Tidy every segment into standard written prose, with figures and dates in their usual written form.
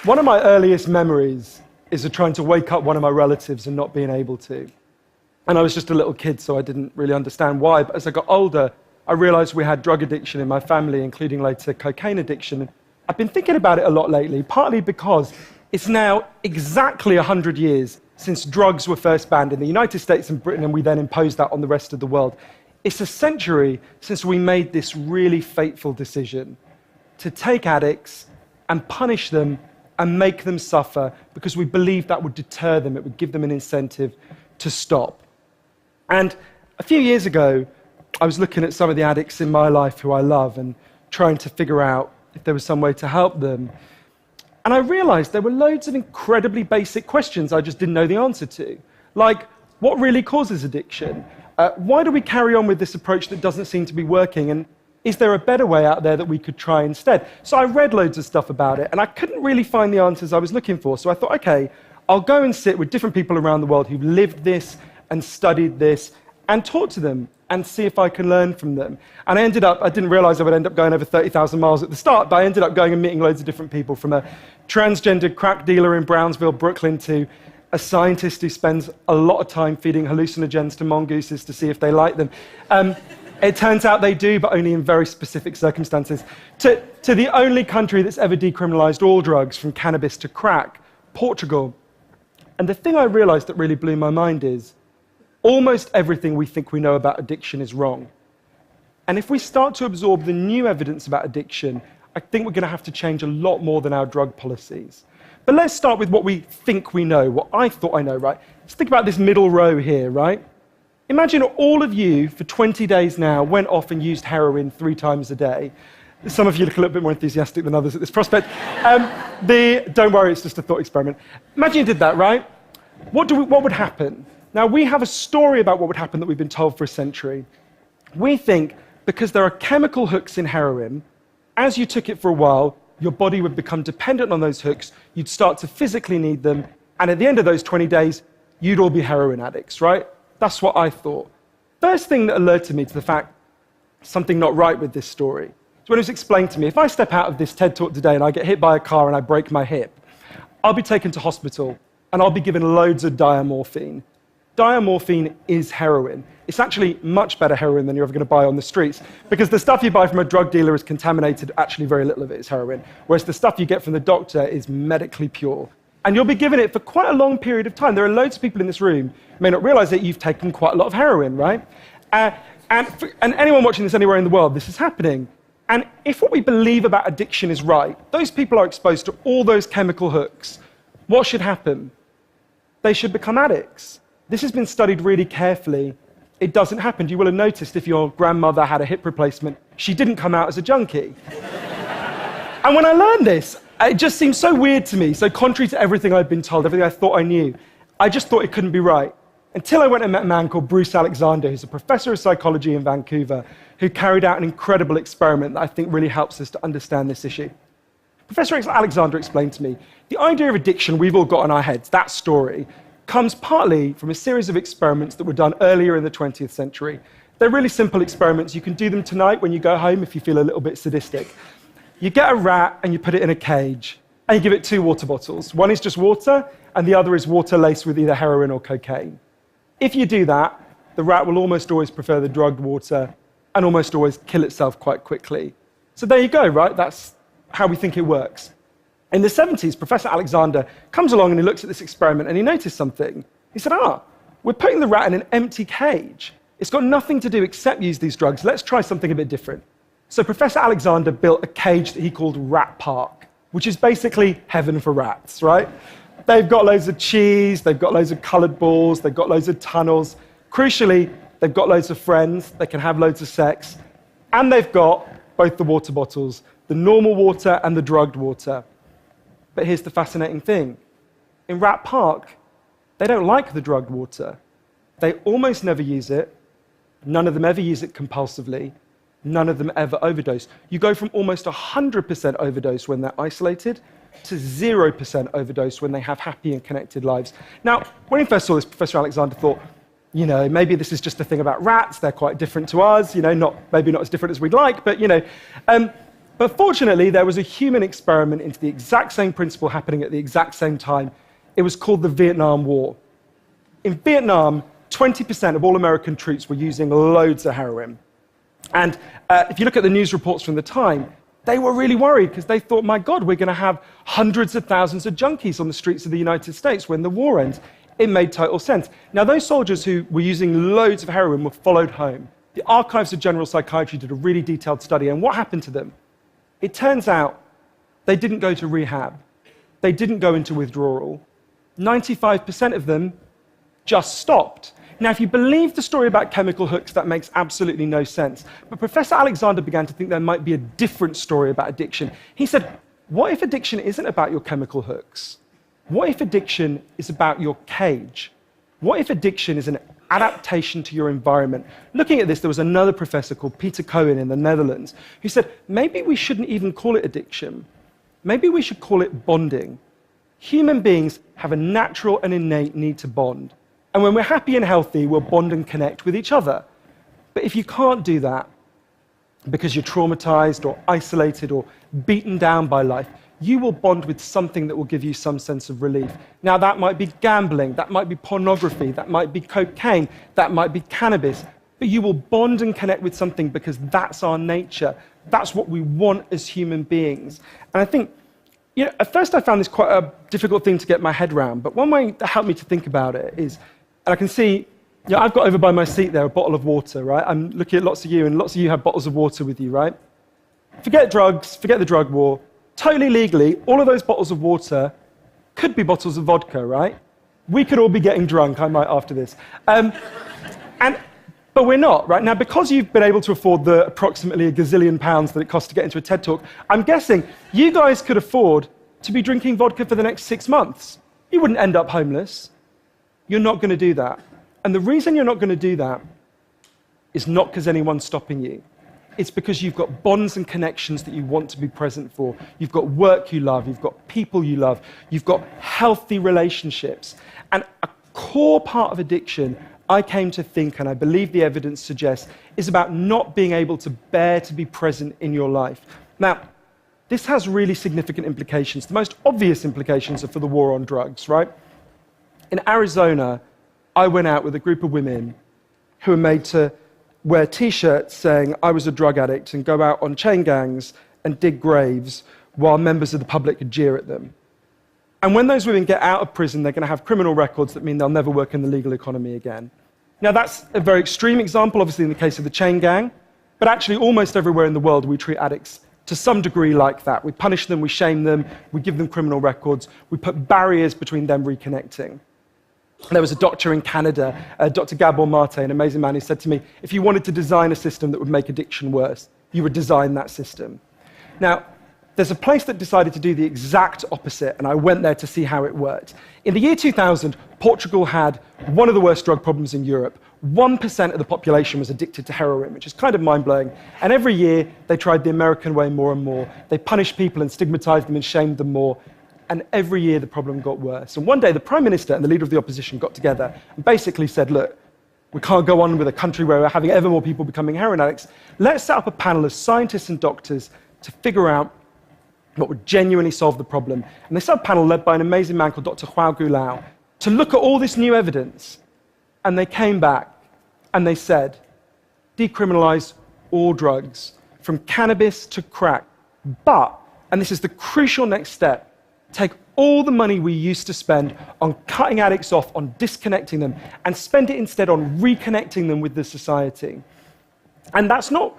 One of my earliest memories is of trying to wake up one of my relatives and not being able to. And I was just a little kid, so I didn't really understand why. But as I got older, I realized we had drug addiction in my family, including later cocaine addiction. I've been thinking about it a lot lately, partly because it's now exactly 100 years since drugs were first banned in the United States and Britain, and we then imposed that on the rest of the world. It's a century since we made this really fateful decision to take addicts and punish them and make them suffer because we believed that would deter them, it would give them an incentive to stop. And a few years ago, I was looking at some of the addicts in my life who I love and trying to figure out if there was some way to help them. And I realized there were loads of incredibly basic questions I just didn't know the answer to. Like, what really causes addiction? Why do we carry on with this approach that doesn't seem to be working? And is there a better way out there that we could try instead? So I read loads of stuff about it, and I couldn't really find the answers I was looking for. So I thought, okay, I'll go and sit with different people around the world who've lived this and studied this and talk to them and see if I can learn from them. And I didn't realize I would end up going over 30,000 miles at the start, but I ended up going and meeting loads of different people, from a transgender crack dealer in Brownsville, Brooklyn, to a scientist who spends a lot of time feeding hallucinogens to mongooses to see if they like them. It turns out they do, but only in very specific circumstances. To the only country that's ever decriminalized all drugs, from cannabis to crack, Portugal. And the thing I realized that really blew my mind is almost everything we think we know about addiction is wrong. And if we start to absorb the new evidence about addiction, I think we're going to have to change a lot more than our drug policies. But let's start with what we think we know, what I thought I know, right? Let's think about this middle row here, right? Imagine all of you, for 20 days now, went off and used heroin 3 times a day. Some of you look a little bit more enthusiastic than others at this prospect. Don't worry, it's just a thought experiment. Imagine you did that, right? What would happen? Now, we have a story about what would happen that we've been told for a century. We think because there are chemical hooks in heroin, as you took it for a while, your body would become dependent on those hooks, you'd start to physically need them, and at the end of those 20 days, you'd all be heroin addicts, right? That's what I thought. First thing that alerted me to the fact something not right with this story is when it was explained to me, if I step out of this TED Talk today and I get hit by a car and I break my hip, I'll be taken to hospital and I'll be given loads of diamorphine. Diamorphine is heroin. It's actually much better heroin than you're ever going to buy on the streets, because the stuff you buy from a drug dealer is contaminated, actually very little of it is heroin, whereas the stuff you get from the doctor is medically pure. And you'll be given it for quite a long period of time. There are loads of people in this room who may not realize that you've taken quite a lot of heroin, right? And anyone watching this anywhere in the world, this is happening. And if what we believe about addiction is right, those people are exposed to all those chemical hooks. What should happen? They should become addicts. This has been studied really carefully. It doesn't happen. You will have noticed if your grandmother had a hip replacement, she didn't come out as a junkie. And when I learned this, it just seemed so weird to me, so contrary to everything I'd been told, everything I thought I knew. I just thought it couldn't be right. Until I went and met a man called Bruce Alexander, who's a professor of psychology in Vancouver, who carried out an incredible experiment that I think really helps us to understand this issue. Professor Alexander explained to me, the idea of addiction we've all got in our heads, that story, comes partly from a series of experiments that were done earlier in the 20th century. They're really simple experiments. You can do them tonight when you go home if you feel a little bit sadistic. You get a rat and you put it in a cage, and you give it 2 water bottles. One is just water, and the other is water laced with either heroin or cocaine. If you do that, the rat will almost always prefer the drugged water and almost always kill itself quite quickly. So there you go, right? That's how we think it works. In the 70s, Professor Alexander comes along and he looks at this experiment and he noticed something. He said, we're putting the rat in an empty cage. It's got nothing to do except use these drugs. Let's try something a bit different. So Professor Alexander built a cage that he called Rat Park, which is basically heaven for rats, right? They've got loads of cheese, they've got loads of colored balls, they've got loads of tunnels. Crucially, they've got loads of friends, they can have loads of sex, and they've got both the water bottles, the normal water and the drugged water. But here's the fascinating thing. In Rat Park, they don't like the drugged water. They almost never use it. None of them ever use it compulsively. None of them ever overdose. You go from almost 100% overdose when they're isolated to 0% overdose when they have happy and connected lives. Now, when he first saw this, Professor Alexander thought, maybe this is just a thing about rats. They're quite different to us, maybe not as different as we'd like, but, But fortunately, there was a human experiment into the exact same principle happening at the exact same time. It was called the Vietnam War. In Vietnam, 20% of all American troops were using loads of heroin. And if you look at the news reports from the time, they were really worried because they thought, my God, we're going to have hundreds of thousands of junkies on the streets of the United States when the war ends. It made total sense. Now, those soldiers who were using loads of heroin were followed home. The Archives of General Psychiatry did a really detailed study, and what happened to them? It turns out they didn't go to rehab. They didn't go into withdrawal. 95% of them just stopped. Now, if you believe the story about chemical hooks, that makes absolutely no sense. But Professor Alexander began to think there might be a different story about addiction. He said, what if addiction isn't about your chemical hooks? What if addiction is about your cage? What if addiction is an adaptation to your environment? Looking at this, there was another professor called Peter Cohen in the Netherlands who said, maybe we shouldn't even call it addiction. Maybe we should call it bonding. Human beings have a natural and innate need to bond. And when we're happy and healthy, we'll bond and connect with each other. But if you can't do that because you're traumatized or isolated or beaten down by life, you will bond with something that will give you some sense of relief. Now, that might be gambling, that might be pornography, that might be cocaine, that might be cannabis, but you will bond and connect with something because that's our nature. That's what we want as human beings. And I think, at first I found this quite a difficult thing to get my head around, but one way that helped me to think about it is, and I can see, I've got over by my seat there a bottle of water, right? I'm looking at lots of you, and lots of you have bottles of water with you, right? Forget drugs, forget the drug war. Totally legally, all of those bottles of water could be bottles of vodka, right? We could all be getting drunk, I might after this. But we're not, right? Now, because you've been able to afford the approximately £1 gazillion that it costs to get into a TED Talk, I'm guessing you guys could afford to be drinking vodka for the next 6 months. You wouldn't end up homeless. You're not going to do that. And the reason you're not going to do that is not because anyone's stopping you. It's because you've got bonds and connections that you want to be present for. You've got work you love. You've got people you love. You've got healthy relationships. And a core part of addiction, I came to think, and I believe the evidence suggests, is about not being able to bear to be present in your life. Now, this has really significant implications. The most obvious implications are for the war on drugs, right? In Arizona, I went out with a group of women who were made to wear T-shirts saying I was a drug addict and go out on chain gangs and dig graves while members of the public could jeer at them. And when those women get out of prison, they're going to have criminal records that mean they'll never work in the legal economy again. Now, that's a very extreme example, obviously, in the case of the chain gang, but actually almost everywhere in the world we treat addicts to some degree like that. We punish them, we shame them, we give them criminal records, we put barriers between them reconnecting. There was a doctor in Canada, Dr. Gabor Mate, an amazing man, who said to me, if you wanted to design a system that would make addiction worse, you would design that system. Now, there's a place that decided to do the exact opposite, and I went there to see how it worked. In the year 2000, Portugal had one of the worst drug problems in Europe. 1% of the population was addicted to heroin, which is kind of mind-blowing. And every year, they tried the American way more and more. They punished people and stigmatized them and shamed them more. And every year, the problem got worse. And one day, the Prime Minister and the leader of the opposition got together and basically said, look, we can't go on with a country where we're having ever more people becoming heroin addicts. Let's set up a panel of scientists and doctors to figure out what would genuinely solve the problem. And they set up a panel led by an amazing man called Dr. Joao Goulao to look at all this new evidence. And they came back and they said, decriminalize all drugs, from cannabis to crack. But, and this is the crucial next step, take all the money we used to spend on cutting addicts off, on disconnecting them, and spend it instead on reconnecting them with the society. And that's not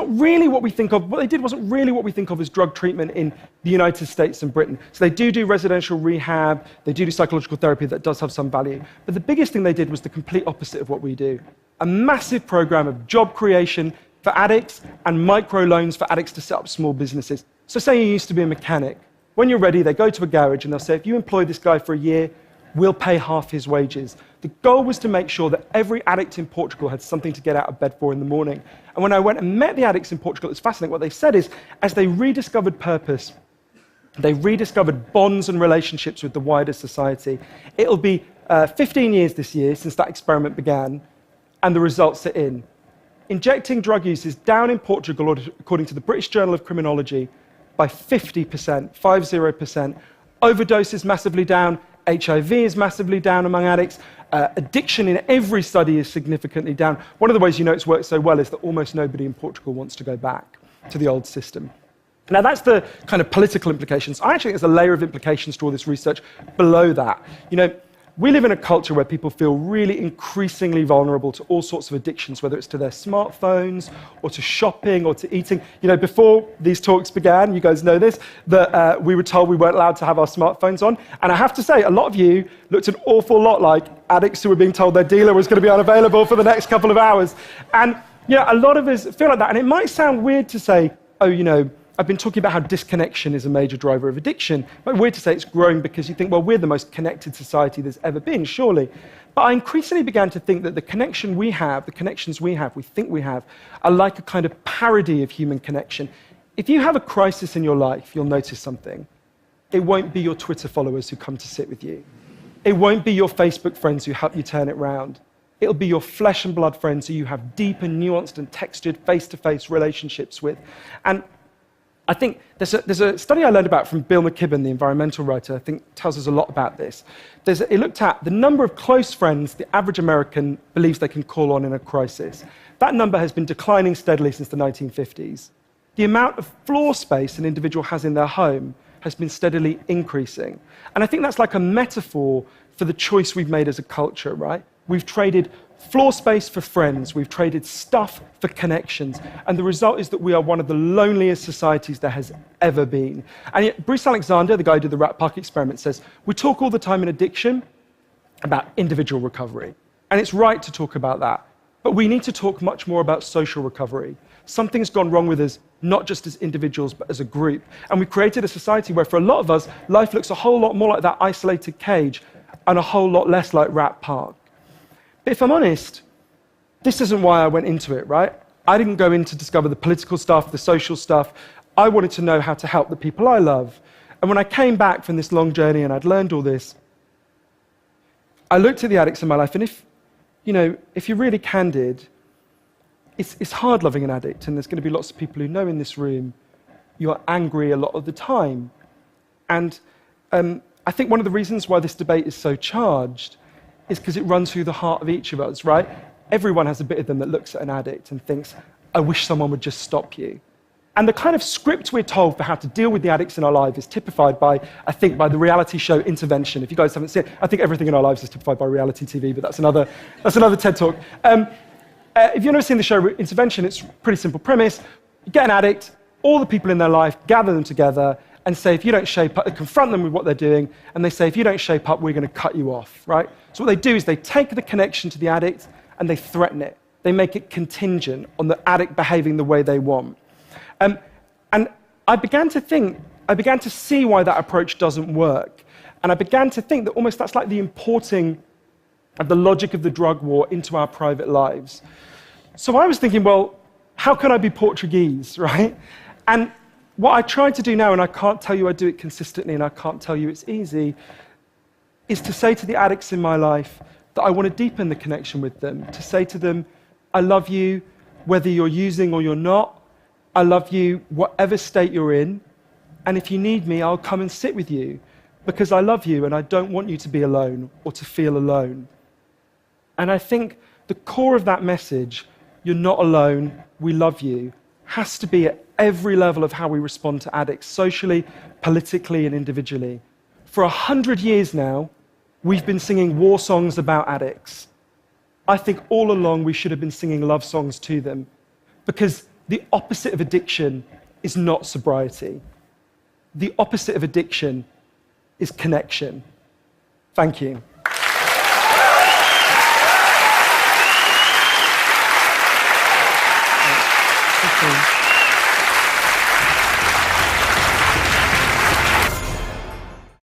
really what we think of. What they did wasn't really what we think of as drug treatment in the United States and Britain. So they do residential rehab, they do psychological therapy that does have some value. But the biggest thing they did was the complete opposite of what we do. A massive program of job creation for addicts and microloans for addicts to set up small businesses. So say you used to be a mechanic. When you're ready, they go to a garage and they'll say, if you employ this guy for a year, we'll pay half his wages. The goal was to make sure that every addict in Portugal had something to get out of bed for in the morning. And when I went and met the addicts in Portugal, it's fascinating. What they said is, as they rediscovered purpose, they rediscovered bonds and relationships with the wider society. It'll be 15 years this year since that experiment began, and the results are in. injecting drug use is down in Portugal, according to the British Journal of Criminology, by 50%, 50%. Overdose is massively down. HIV is massively down among addicts. Addiction in every study is significantly down. One of the ways you know it's worked so well is that almost nobody in Portugal wants to go back to the old system. Now, that's the kind of political implications. I actually think there's a layer of implications to all this research below that. We live in a culture where people feel really increasingly vulnerable to all sorts of addictions, whether it's to their smartphones or to shopping or to eating. Before these talks began, you guys know this, that we were told we weren't allowed to have our smartphones on. And I have to say, a lot of you looked an awful lot like addicts who were being told their dealer was going to be unavailable for the next couple of hours. And a lot of us feel like that. And it might sound weird to say, I've been talking about how disconnection is a major driver of addiction. But weird to say it's growing because you think, well, we're the most connected society there's ever been, surely. But I increasingly began to think that the connections we think we have, are like a kind of parody of human connection. If you have a crisis in your life, you'll notice something. It won't be your Twitter followers who come to sit with you. It won't be your Facebook friends who help you turn it round. It'll be your flesh and blood friends who you have deep and nuanced and textured face-to-face relationships with. And I think there's a study I learned about from Bill McKibben, the environmental writer, I think tells us a lot about this. It looked at the number of close friends the average American believes they can call on in a crisis. That number has been declining steadily since the 1950s. The amount of floor space an individual has in their home has been steadily increasing. And I think that's like a metaphor for the choice we've made as a culture, right? We've traded floor space for friends, we've traded stuff for connections, and the result is that we are one of the loneliest societies there has ever been. And yet, Bruce Alexander, the guy who did the Rat Park experiment, says, we talk all the time in addiction about individual recovery, and it's right to talk about that, but we need to talk much more about social recovery. Something's gone wrong with us, not just as individuals, but as a group. And we've created a society where, for a lot of us, life looks a whole lot more like that isolated cage and a whole lot less like Rat Park. But if I'm honest, this isn't why I went into it, right? I didn't go in to discover the political stuff, the social stuff. I wanted to know how to help the people I love. And when I came back from this long journey and I'd learned all this, I looked at the addicts in my life, and if you're really candid, it's hard loving an addict, and there's going to be lots of people who know in this room you're angry a lot of the time. And I think one of the reasons why this debate is so charged is because it runs through the heart of each of us, right? Everyone has a bit of them that looks at an addict and thinks, I wish someone would just stop you. And the kind of script we're told for how to deal with the addicts in our life is typified by, I think, by the reality show Intervention. If you guys haven't seen it, I think everything in our lives is typified by reality TV, but that's another TED Talk. If you've never seen the show Intervention, it's a pretty simple premise. You get an addict, all the people in their life, gather them together, and say, if you don't shape up, confront them with what they're doing, and they say, if you don't shape up, we're going to cut you off, right? So what they do is they take the connection to the addict and they threaten it. They make it contingent on the addict behaving the way they want. And I began to see why that approach doesn't work. And I began to think that almost that's like the importing of the logic of the drug war into our private lives. So I was thinking, well, how can I be Portuguese, right? And what I try to do now, and I can't tell you I do it consistently, and I can't tell you it's easy, is to say to the addicts in my life that I want to deepen the connection with them, to say to them, I love you whether you're using or you're not. I love you whatever state you're in, and if you need me, I'll come and sit with you, because I love you and I don't want you to be alone or to feel alone. And I think the core of that message, you're not alone, we love you, has to be at every level of how we respond to addicts, socially, politically, and individually. For 100 years now, we've been singing war songs about addicts. I think all along we should have been singing love songs to them, because the opposite of addiction is not sobriety. The opposite of addiction is connection. Thank you.